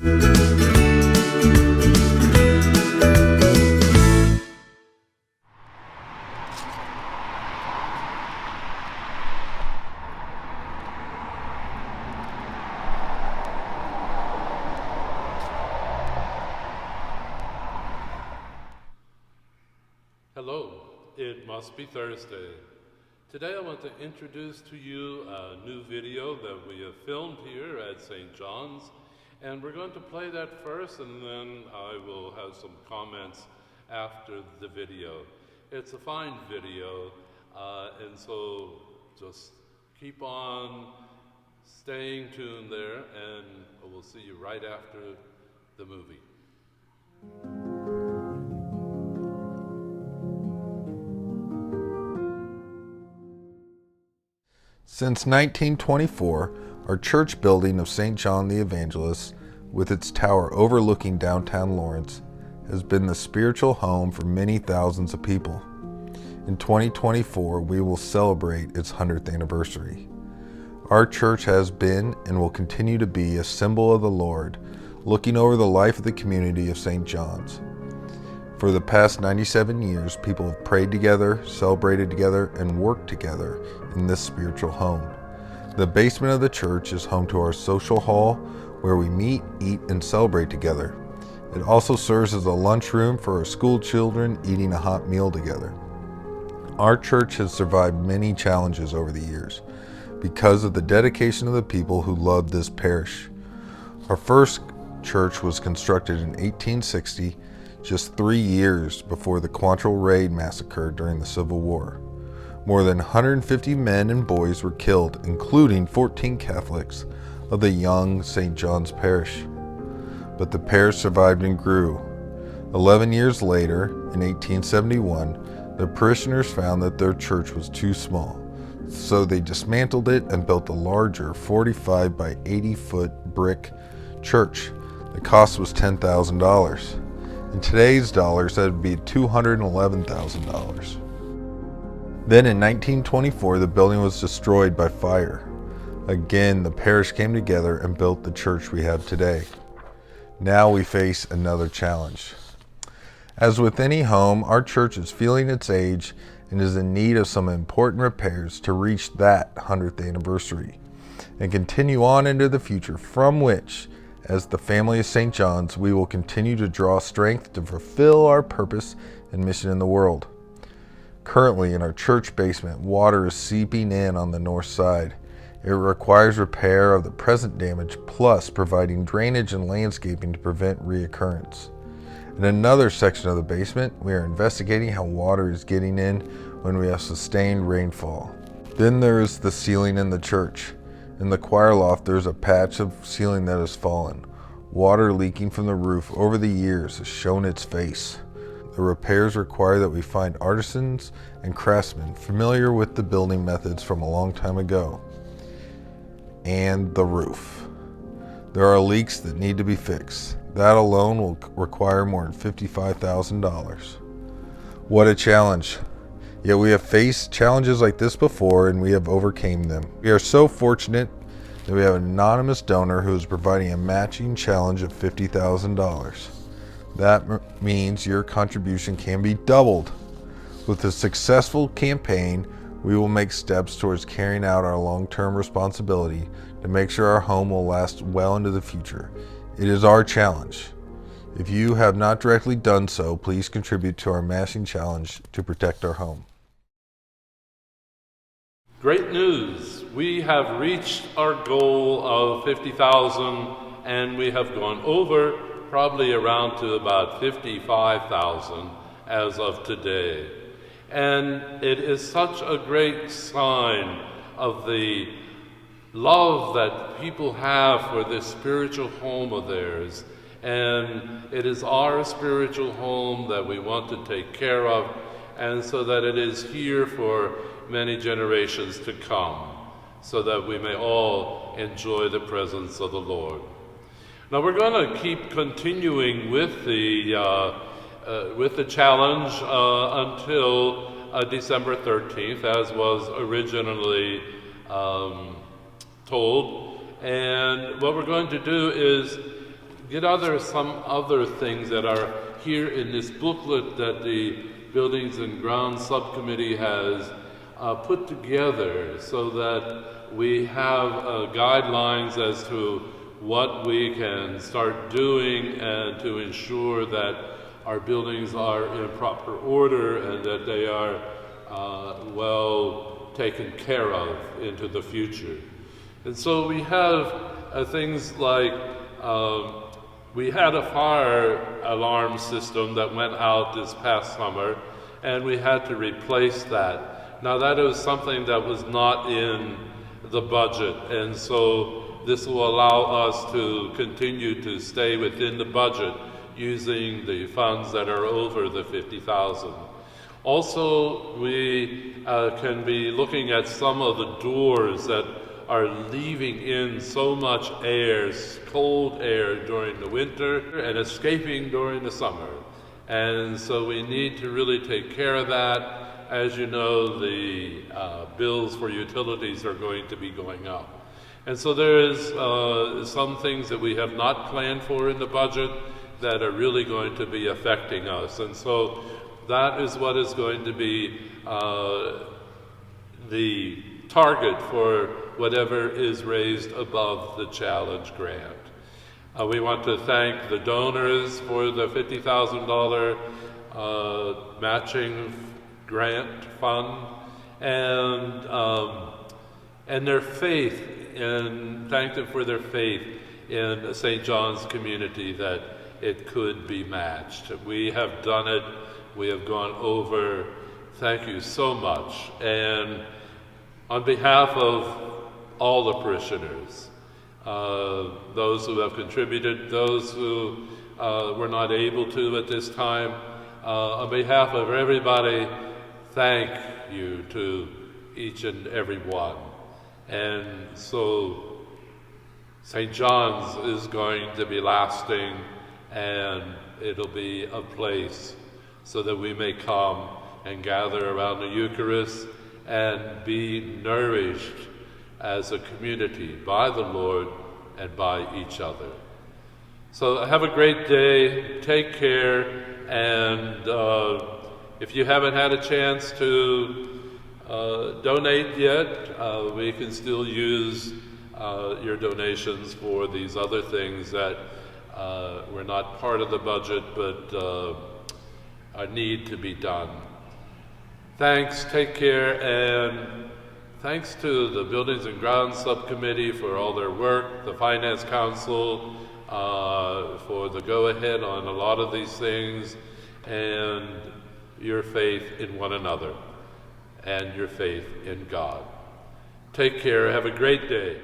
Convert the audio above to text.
Hello, it must be Thursday. Today I want to introduce to you a new video that we have filmed here at St. John's, and we're going to play that first, and then I will have some comments after the video. It's a fine video, and so just keep on staying tuned there, and we'll see you right after the movie. Since 1924, our church building of St. John the Evangelist, with its tower overlooking downtown Lawrence, has been the spiritual home for many thousands of people. In 2024, we will celebrate its 100th anniversary. Our church has been and will continue to be a symbol of the Lord, looking over the life of the community of St. John's. For the past 97 years, people have prayed together, celebrated together, and worked together in this spiritual home. The basement of the church is home to our social hall, where we meet, eat, and celebrate together. It also serves as a lunchroom for our school children eating a hot meal together. Our church has survived many challenges over the years because of the dedication of the people who love this parish. Our first church was constructed in 1860, just 3 years before the Quantrill Raid massacre during the Civil War. More than 150 men and boys were killed, including 14 Catholics of the young St. John's Parish. But the parish survived and grew. 11 years later, in 1871, the parishioners found that their church was too small, so they dismantled it and built a larger 45 by 80 foot brick church. The cost was $10,000. In today's dollars, that would be $211,000. Then in 1924, the building was destroyed by fire. Again, the parish came together and built the church we have today. Now we face another challenge. As with any home, our church is feeling its age and is in need of some important repairs to reach that 100th anniversary and continue on into the future, from which, as the family of St. John's, we will continue to draw strength to fulfill our purpose and mission in the world. Currently, in our church basement, water is seeping in on the north side. It requires repair of the present damage, plus providing drainage and landscaping to prevent reoccurrence. In another section of the basement, we are investigating how water is getting in when we have sustained rainfall. Then there is the ceiling in the church. In the choir loft, there's a patch of ceiling that has fallen. Water leaking from the roof over the years has shown its face. The repairs require that we find artisans and craftsmen familiar with the building methods from a long time ago. And the roof. There are leaks that need to be fixed. That alone will require more than $55,000. What a challenge. Yet we have faced challenges like this before, and we have overcame them. We are so fortunate that we have an anonymous donor who is providing a matching challenge of $50,000. That means your contribution can be doubled. With a successful campaign, we will make steps towards carrying out our long-term responsibility to make sure our home will last well into the future. It is our challenge. If you have not directly done so, please contribute to our matching challenge to protect our home. Great news! We have reached our goal of 50,000, and we have gone over, probably around to about 55,000 as of today. And it is such a great sign of the love that people have for this spiritual home of theirs. And it is our spiritual home that we want to take care of, and so that it is here for many generations to come, so that we may all enjoy the presence of the Lord. Now we're going to keep continuing with the challenge until December 13th, as was originally told. And what we're going to do is some other things that are here in this booklet that the Buildings and Grounds Subcommittee has put together, so that we have guidelines as to what we can start doing and to ensure that our buildings are in proper order and that they are well taken care of into the future. And so we have things like we had a fire alarm system that went out this past summer, and we had to replace that. Now that is something that was not in the budget, and so this will allow us to continue to stay within the budget using the funds that are over the $50,000. Also, we can be looking at some of the doors that are leaving in so much air, cold air during the winter and escaping during the summer. And so we need to really take care of that. As you know, the bills for utilities are going to be going up. And so there is some things that we have not planned for in the budget that are really going to be affecting us. And so that is what is going to be the target for whatever is raised above the challenge grant. We want to thank the donors for the $50,000 matching grant fund and their faith, and thank them for their faith in St. John's community that it could be matched. We have done it. We have gone over. Thank you so much. And on behalf of all the parishioners, those who have contributed, those who were not able to at this time, on behalf of everybody, thank you to each and every one. And so St. John's is going to be lasting, and it'll be a place so that we may come and gather around the Eucharist and be nourished as a community by the Lord and by each other. So have a great day, take care, and if you haven't had a chance to donate yet, we can still use your donations for these other things that were not part of the budget but need to be done. Thanks, take care, and thanks to the Buildings and Grounds Subcommittee for all their work, the Finance Council for the go-ahead on a lot of these things, and your faith in one another and your faith in God. Take care. Have a great day.